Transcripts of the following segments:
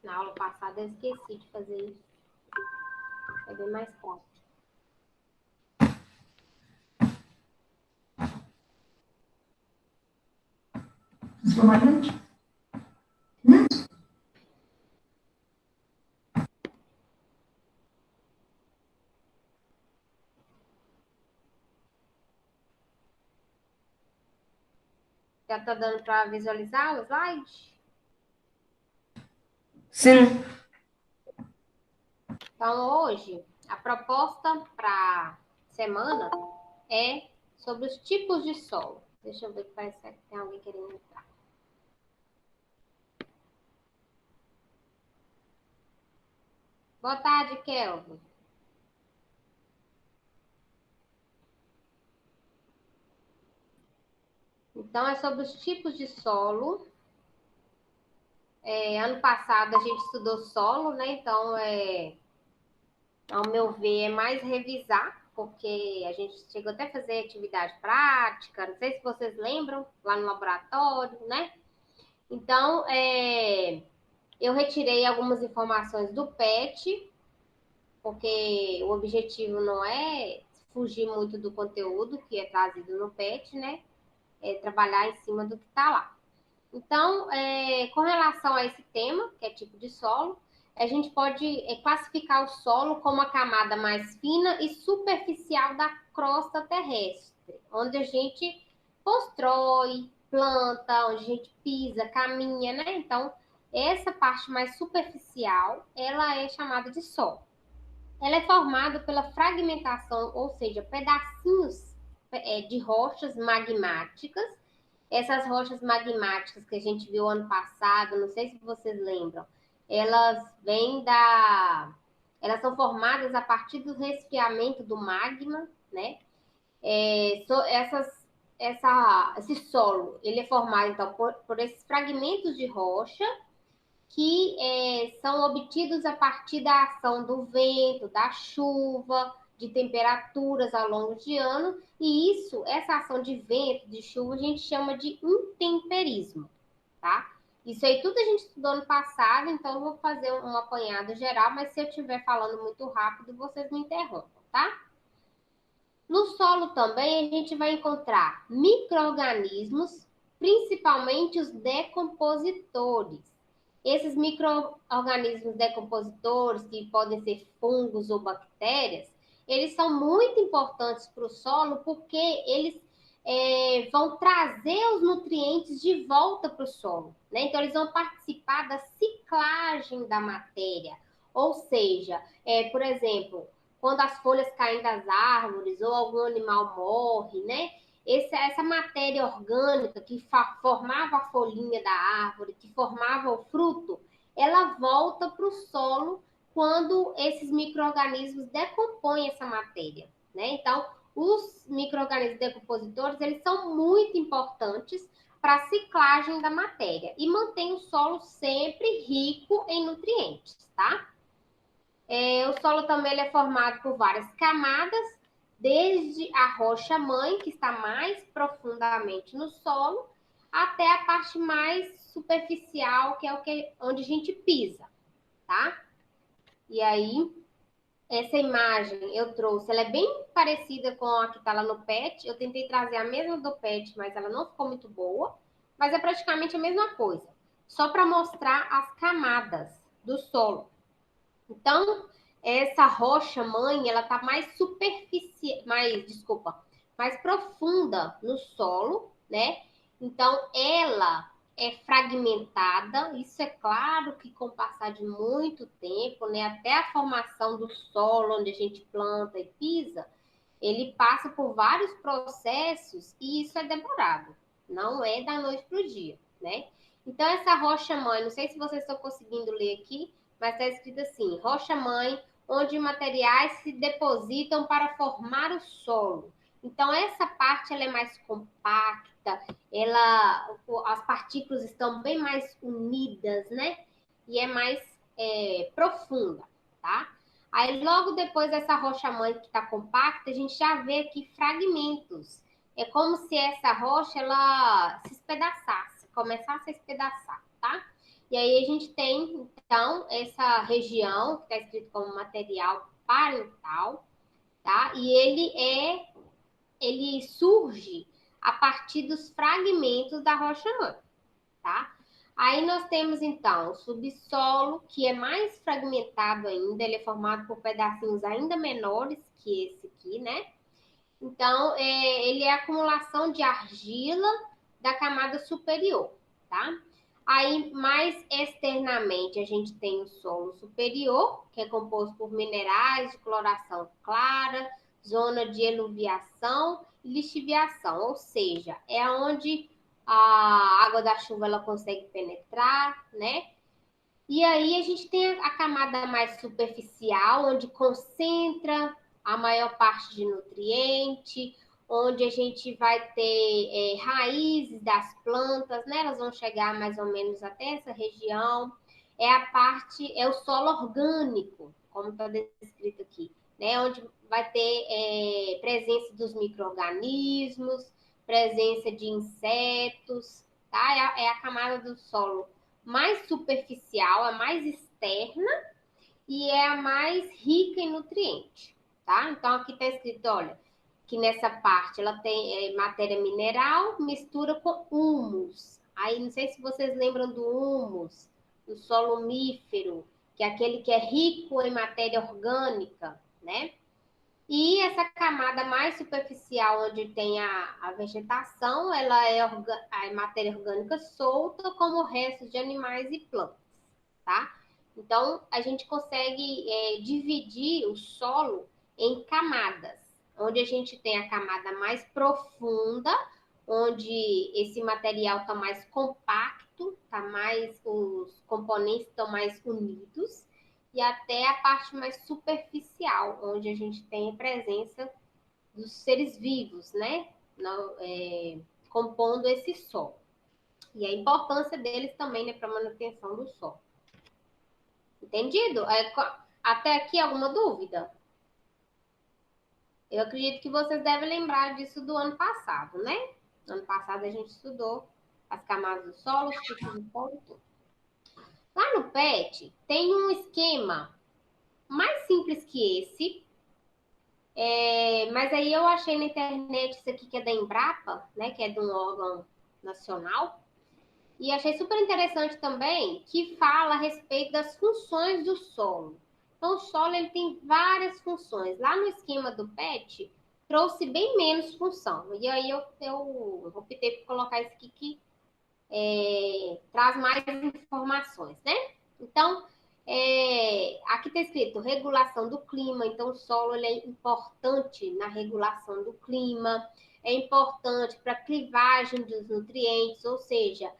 Na aula passada eu esqueci de fazer isso. É bem mais prático. Já tá dando para visualizar o slide? Sim. Então, hoje, a proposta para semana é sobre os tipos de solo. Deixa eu ver que parece que tem alguém querendo entrar. Boa tarde, Kelvin. Então, é sobre os tipos de solo. Ano passado a gente estudou solo, né? Então, ao meu ver, é mais revisar, porque a gente chegou até a fazer atividade prática, não sei se vocês lembram, lá no laboratório, né? Então, eu retirei algumas informações do PET, porque o objetivo não é fugir muito do conteúdo que é trazido no PET, né? É trabalhar em cima do que está lá. Então, com relação a esse tema, que é tipo de solo, a gente pode classificar o solo como a camada mais fina e superficial da crosta terrestre, onde a gente constrói, planta, onde a gente pisa, caminha, né? Então, essa parte mais superficial, ela é chamada de solo. Ela é formada pela fragmentação, ou seja, pedacinhos de rochas magmáticas. Essas rochas magmáticas que a gente viu ano passado, não sei se vocês lembram, elas vêm da. Elas são formadas a partir do resfriamento do magma, né? Esse solo, ele é formado então por esses fragmentos de rocha que são obtidos a partir da ação do vento, da chuva, de temperaturas ao longo de ano, e essa ação de vento, de chuva, a gente chama de intemperismo, tá? Isso aí tudo a gente estudou no passado, então eu vou fazer um apanhado geral, mas se eu estiver falando muito rápido, vocês me interrompam, tá? No solo também a gente vai encontrar micro-organismos, principalmente os decompositores. Esses micro-organismos decompositores, que podem ser fungos ou bactérias, eles são muito importantes para o solo porque eles vão trazer os nutrientes de volta para o solo, né? Então, eles vão participar da ciclagem da matéria. Ou seja, por exemplo, quando as folhas caem das árvores ou algum animal morre, né? Essa matéria orgânica que formava a folhinha da árvore, que formava o fruto, ela volta para o solo quando esses micro-organismos decompõem essa matéria, né? Então, os micro-organismos decompositores, eles são muito importantes para a ciclagem da matéria e mantém o solo sempre rico em nutrientes, tá? O solo também ele é formado por várias camadas, desde a rocha-mãe, que está mais profundamente no solo, até a parte mais superficial, que é onde a gente pisa, tá? E aí, essa imagem eu trouxe, ela é bem parecida com a que está lá no PET. Eu tentei trazer a mesma do PET, mas ela não ficou muito boa. Mas é praticamente a mesma coisa, só para mostrar as camadas do solo. Então, essa rocha mãe, ela tá mais mais profunda no solo, né? Então, ela é fragmentada, isso é claro que com o passar de muito tempo, né, até a formação do solo onde a gente planta e pisa, ele passa por vários processos e isso é demorado, não é da noite para o dia, né? Então, essa rocha-mãe, não sei se vocês estão conseguindo ler aqui, mas está escrito assim: rocha-mãe, onde materiais se depositam para formar o solo. Então, essa parte ela é mais compacta, as partículas estão bem mais unidas, né? E é mais profunda, tá? Aí, logo depois dessa rocha-mãe que está compacta, a gente já vê aqui fragmentos. É como se essa rocha ela se espedaçasse, começasse a espedaçar, tá? E aí a gente tem, então, essa região que está escrito como material parental, tá? E ele surge a partir dos fragmentos da rocha-mãe, tá? Aí nós temos, então, o subsolo, que é mais fragmentado ainda, ele é formado por pedacinhos ainda menores que esse aqui, né? Então, ele é a acumulação de argila da camada superior, tá? Aí, mais externamente, a gente tem o solo superior, que é composto por minerais de coloração clara, zona de eluviação e lixiviação, ou seja, é onde a água da chuva ela consegue penetrar, né? E aí a gente tem a camada mais superficial, onde concentra a maior parte de nutriente, onde a gente vai ter raízes das plantas, né? Elas vão chegar mais ou menos até essa região. É o solo orgânico, como está descrito aqui, né? Onde vai ter presença dos micro-organismos, presença de insetos, tá? É a camada do solo mais superficial, a mais externa e é a mais rica em nutrientes, tá? Então aqui está escrito, olha, que nessa parte ela tem matéria mineral, mistura com humus. Aí não sei se vocês lembram do humus, do solo mífero, que é aquele que é rico em matéria orgânica, né? E essa camada mais superficial, onde tem a vegetação, ela é a matéria orgânica solta, como restos de animais e plantas, tá? Então, a gente consegue dividir o solo em camadas, onde a gente tem a camada mais profunda, onde esse material está mais compacto, os componentes estão mais unidos, e até a parte mais superficial, onde a gente tem a presença dos seres vivos, né? Compondo esse solo. E a importância deles também, né, para a manutenção do solo. Entendido? Até aqui alguma dúvida? Eu acredito que vocês devem lembrar disso do ano passado, né? Ano passado a gente estudou as camadas do solo, os tipos de solo e tudo. Lá no PET tem um esquema mais simples que esse, mas aí eu achei na internet isso aqui que é da Embrapa, né? Que é de um órgão nacional. E achei super interessante também que fala a respeito das funções do solo. Então, o solo ele tem várias funções. Lá no esquema do PET, trouxe bem menos função. E aí eu optei por colocar isso aqui que traz mais informações, né? Então, aqui está escrito regulação do clima. Então, o solo ele é importante na regulação do clima, é importante para a clivagem dos nutrientes, ou seja,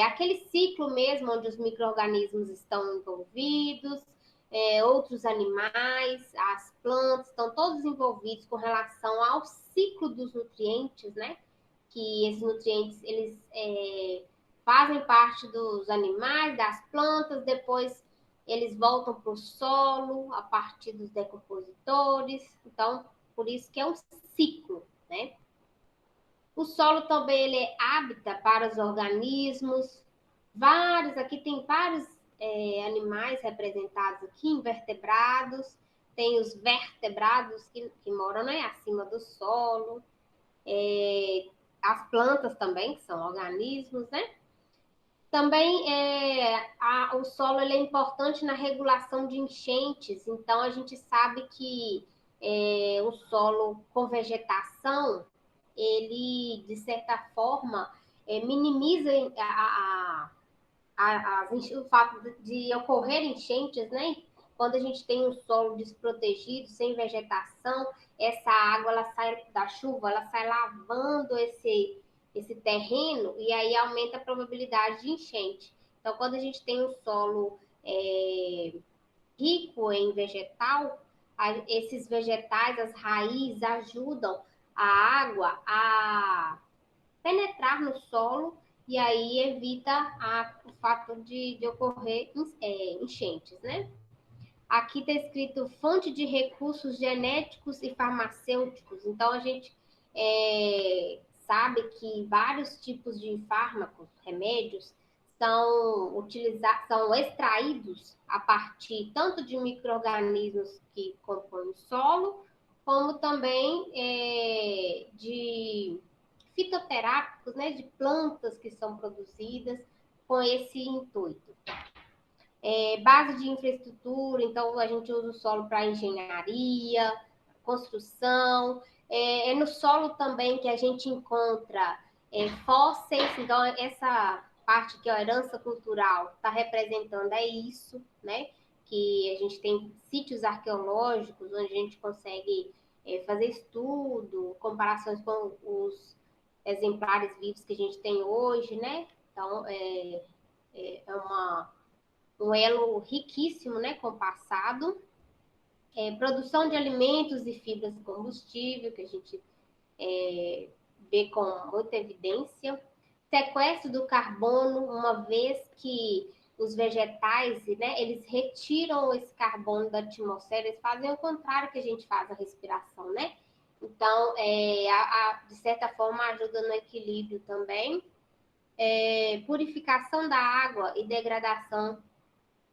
aquele ciclo mesmo onde os micro-organismos estão envolvidos, outros animais, as plantas, estão todos envolvidos com relação ao ciclo dos nutrientes, né? Que esses nutrientes, eles fazem parte dos animais, das plantas, depois eles voltam para o solo a partir dos decompositores. Então, por isso que é um ciclo, né? O solo também ele é hábitat para os organismos. Aqui tem vários animais representados aqui, invertebrados. Tem os vertebrados que moram, né, acima do solo. As plantas também, que são organismos, né? Também o solo ele é importante na regulação de enchentes, então a gente sabe que o solo com vegetação, ele, de certa forma, minimiza o fato de ocorrer enchentes, né? Quando a gente tem um solo desprotegido, sem vegetação, essa água ela sai da chuva, ela sai lavando esse terreno e aí aumenta a probabilidade de enchente. Então, quando a gente tem um solo rico em vegetal, esses vegetais, as raízes, ajudam a água a penetrar no solo e aí evita o fato de ocorrer enchentes, né? Aqui está escrito fonte de recursos genéticos e farmacêuticos. Então, a gente sabe que vários tipos de fármacos, remédios, são extraídos a partir tanto de micro-organismos que compõem o solo, como também de fitoterápicos, né, de plantas que são produzidas com esse intuito. Base de infraestrutura, então a gente usa o solo para engenharia, construção. É no solo também que a gente encontra fósseis, então essa parte que é a herança cultural está representando isso, né? Que a gente tem sítios arqueológicos onde a gente consegue fazer estudo, comparações com os exemplares vivos que a gente tem hoje, né? Então, é um elo riquíssimo, né, com o passado. Produção de alimentos e fibras de combustível, que a gente vê com muita evidência. Sequestro do carbono, uma vez que os vegetais, né, eles retiram esse carbono da atmosfera, eles fazem o contrário que a gente faz a respiração, né? Então, de certa forma, ajuda no equilíbrio também. Purificação da água e degradação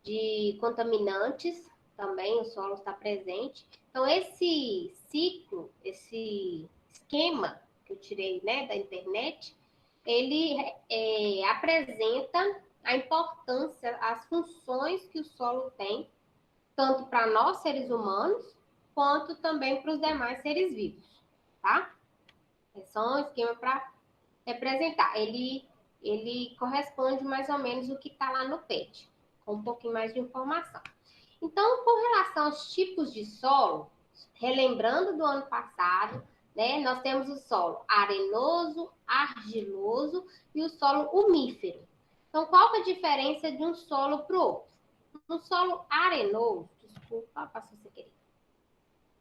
de contaminantes, também o solo está presente. Então, esse ciclo, esse esquema que eu tirei, né, da internet, ele apresenta a importância, as funções que o solo tem, tanto para nós, seres humanos, quanto também para os demais seres vivos, tá? É só um esquema para representar. Ele corresponde mais ou menos o que está lá no PET, com um pouquinho mais de informação. Então, com relação aos tipos de solo, relembrando do ano passado, né, nós temos o solo arenoso, argiloso e o solo umífero. Então, qual que é a diferença de um solo para o outro? No solo arenoso, desculpa, passou sem querer.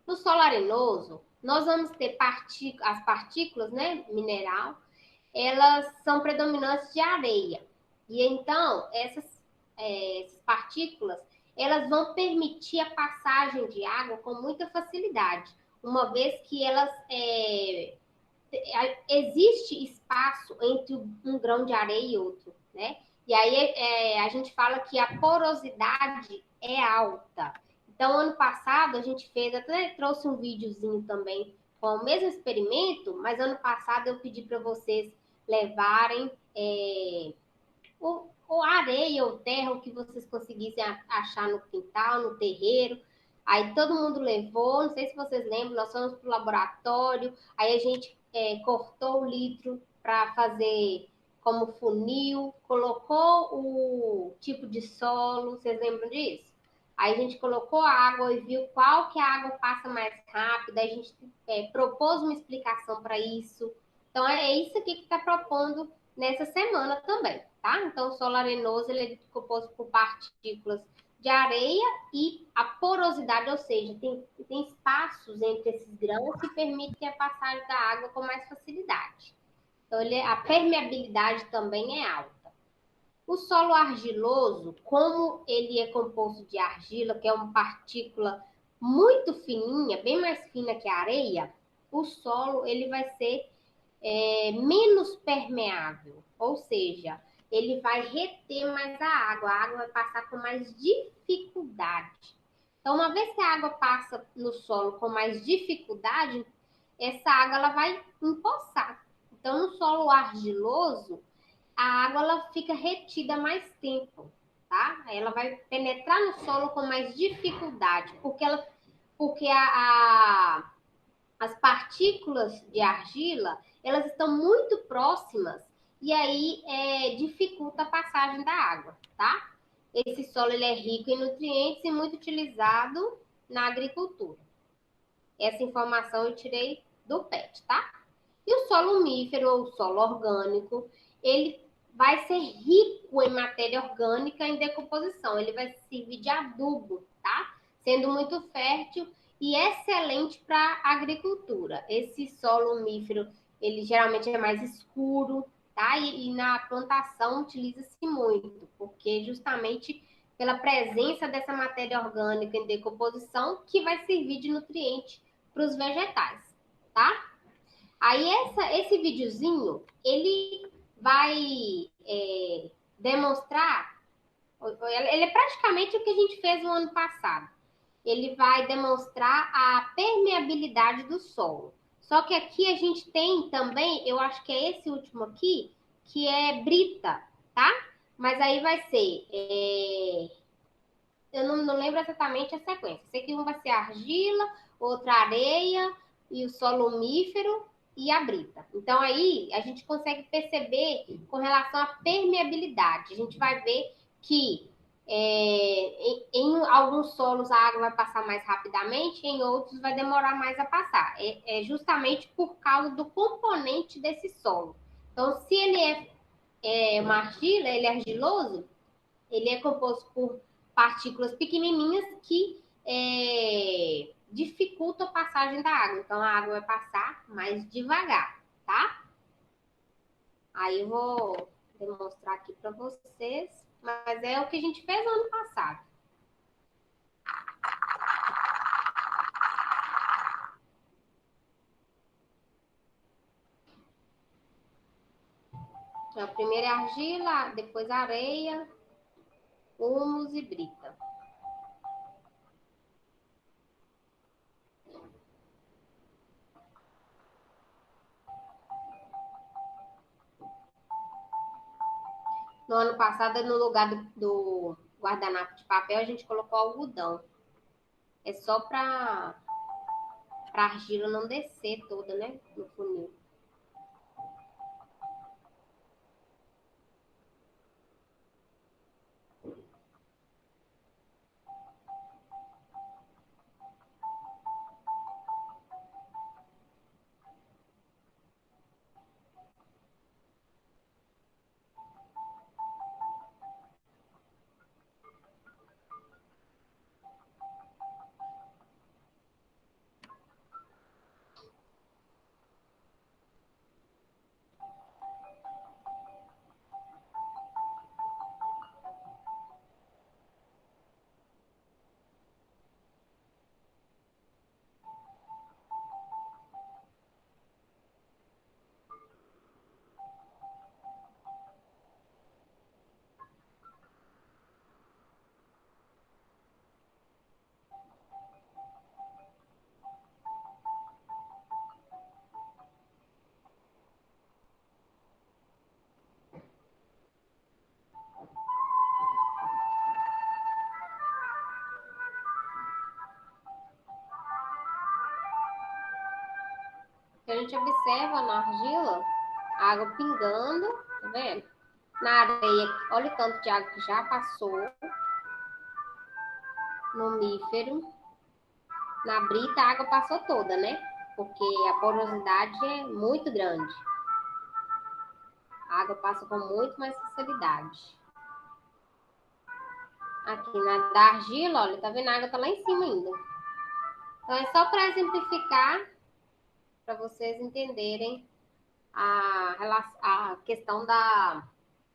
No solo arenoso, nós vamos ter as partículas, né, mineral, elas são predominantes de areia. E então, essas partículas, elas vão permitir a passagem de água com muita facilidade, uma vez que elas existe espaço entre um grão de areia e outro, né? E aí a gente fala que a porosidade é alta. Então, ano passado, a gente até trouxe um videozinho também com o mesmo experimento, mas ano passado eu pedi para vocês levarem ou areia ou terra, o que vocês conseguissem achar no quintal, no terreiro. Aí todo mundo levou, não sei se vocês lembram, nós fomos para o laboratório, aí a gente cortou o litro para fazer como funil, colocou o tipo de solo, vocês lembram disso? Aí a gente colocou a água e viu qual que a água passa mais rápido, aí a gente propôs uma explicação para isso. Então é isso aqui que está propondo nessa semana também, tá? Então o solo arenoso ele é composto por partículas de areia e a porosidade, ou seja, tem espaços entre esses grãos que permitem a passagem da água com mais facilidade. Então, a permeabilidade também é alta. O solo argiloso, como ele é composto de argila, que é uma partícula muito fininha, bem mais fina que a areia, o solo ele vai ser menos permeável, ou seja, ele vai reter mais a água vai passar com mais dificuldade. Então, uma vez que a água passa no solo com mais dificuldade, essa água ela vai empoçar. Então, no solo argiloso, a água ela fica retida mais tempo, tá? Ela vai penetrar no solo com mais dificuldade, porque as partículas de argila elas estão muito próximas e aí dificulta a passagem da água, tá? Esse solo ele é rico em nutrientes e muito utilizado na agricultura. Essa informação eu tirei do PET, tá? E o solo umífero ou solo orgânico, ele vai ser rico em matéria orgânica em decomposição. Ele vai servir de adubo, tá? Sendo muito fértil e excelente para a agricultura. Esse solo umífero, ele geralmente é mais escuro, tá? E na plantação utiliza-se muito, porque justamente pela presença dessa matéria orgânica em decomposição que vai servir de nutriente para os vegetais, tá? Aí esse videozinho, ele vai demonstrar, ele é praticamente o que a gente fez no ano passado. Ele vai demonstrar a permeabilidade do solo. Só que aqui a gente tem também, eu acho que é esse último aqui, que é brita, tá? Mas aí vai ser, eu não lembro exatamente a sequência. Sei que um vai ser argila, outra areia e o solo umífero e a brita. Então aí a gente consegue perceber com relação à permeabilidade. A gente vai ver que em alguns solos a água vai passar mais rapidamente, em outros vai demorar mais a passar. É justamente por causa do componente desse solo. Então, se ele é uma argila, ele é argiloso, ele é composto por partículas pequenininhas que dificultam a passagem da água. Então, a água vai passar mais devagar, tá? Aí eu vou demonstrar aqui para vocês, mas é o que a gente fez no ano passado. Então, primeiro é argila, depois areia, humus e brita. No ano passado, no lugar do guardanapo de papel, a gente colocou algodão. É só para a argila não descer toda, né, no funil. Que a gente observa na argila, a água pingando, tá vendo? Na areia, olha o tanto de água que já passou. No mífero, na brita, a água passou toda, né? Porque a porosidade é muito grande. A água passa com muito mais facilidade. Aqui na da argila, olha, tá vendo? A água tá lá em cima ainda. Então é só para exemplificar, para vocês entenderem a questão da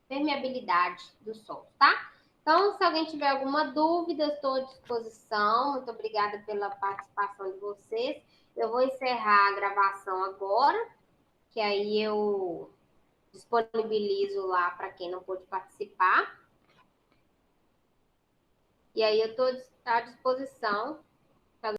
permeabilidade do solo, tá? Então, se alguém tiver alguma dúvida, estou à disposição. Muito obrigada pela participação de vocês. Eu vou encerrar a gravação agora, que aí eu disponibilizo lá para quem não pôde participar. E aí eu estou à disposição